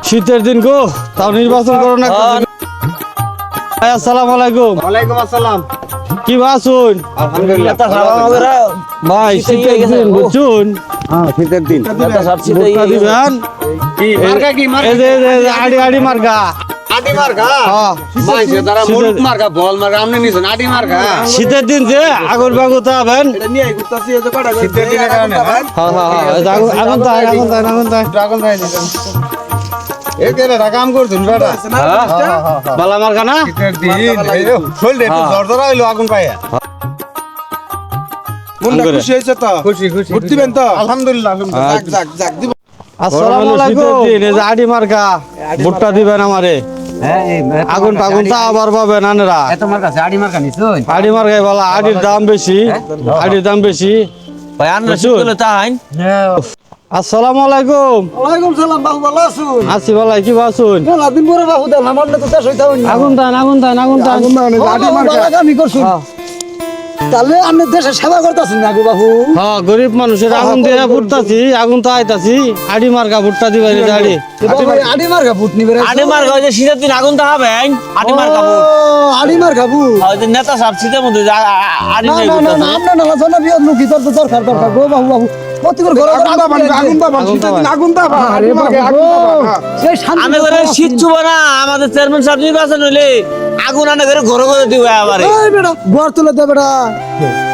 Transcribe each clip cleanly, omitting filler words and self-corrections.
শীতের দিন গো, তাও নির্বাচন করো না। আসসালামু আলাইকুম। ওয়ালাইকুম আসসালাম। কি বাসুন? আলহামদুলিল্লাহ। ভাই শীতের দিন বুঝুন, হ্যাঁ, শীতের দিন। ভুট্টা দিবেন। কি মার্কা কি মার্কা? এই যে আড়ি আড়ি মার্কা। আদি মার্কা? হ্যাঁ। মাইছে তারা মুরুক মার্কা, বল মার্কা আমনে নিছেন আদি মার্কা। শীতের দিন যে আগুন বাগুতে হবেন। এটা নিয়ে ঘুরতাছি এই যে কটা শীতের দিনের কারণে হ্যাঁ? হ্যাঁ হ্যাঁ হ্যাঁ, আগুন তাই আগুন তাই আগুন তাই। ড্রাগন খাই দিছেন। এই যে এটা কাম করছেন বেটা। হ্যাঁ বালা মার্কা না? শীতের দিন এই যে শরীরে একটু জ্বর হইলো আগুন পায়া। মনটা খুশি হয়েছে তো? খুশি খুশি। ভোট দিবেন তো? আলহামদুলিল্লাহ। যাক যাক যাক দিব। আসসালামু আলাইকুম। এই যে আড়ি মার্কা ভুট্টা দিবেন আমারে। আগুন টাগুন তা আবার পাবেন আনেরা। এত মার কাছে আড়ি মার কানিস ওই আড়ি মার্কাই বলা, আড়ির দাম বেশি, আড়ির দাম বেশি। ভাই আন্না বুঝছো? শুকলে তাই আসসালামু আলাইকুম। ওয়ালাইকুম সালাম বাবু, ভালো আছুন? আছি ভালাই, কি বাসুন? মেলা দিন পরে বাবু দেখলাম, আমার তো দেশ হইতে হইনি। আগুন তাই আগুন তাই আগুন তাই। আমি করছুন। তাহলে আপনি দেশের সেবা করতেছেন না গো বাবু? হ্যাঁ, গরিব মানুষের আগুন দিয়ে ফুটতাছি, আগুন তো আইতাছি। আড়ি মার্কা ভুট্টা দিবেন এই যে আড়ি। আড়ি মার খাবু নিবে রে। আড়ি মার গাও যে শীতের দিন আগুন তো হবে আড়ি মার খাবো আড়ি মার খাবু। ওই যে নেতা সাহেব শীতের মধ্যে যে আড়ি না নিয়ে না না ঘুরতাছে। না, আপনার না জন বিয়ত মুখি তোর তো দরকার দরকার গো বাবু বাবু। প্রতিবার ঘরে আগুন দাবান আগুন দাবান শীতের দিন আগুন দাবান। আড়ি মার আগুন দাবান। সেই শান্তি আমি করে শীত চুব না, আমাদের চেয়ারম্যান সাহেব নির্বাচন হইলে আগুন আনে করে ঘরে ঘরে দিব আমারে। এই বেটা ঘর তুলে দে বেটা।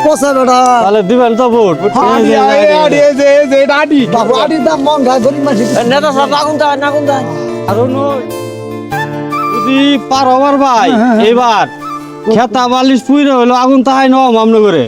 পোষা বেটা। তাহলে দিবেন তো ভোট। আড়ি আড়ি এই যে এটা আড়ি। বাবু আড়ির দাম মহঙ্গা, গরিব মানুষ। নেতা সাহেব আগুন দেয় আগুন দেয় আর যদি পার হবার ভাই এবার খেতা বালিশ পুইরে হইলো আগুন তাহাই নম আমনে করে।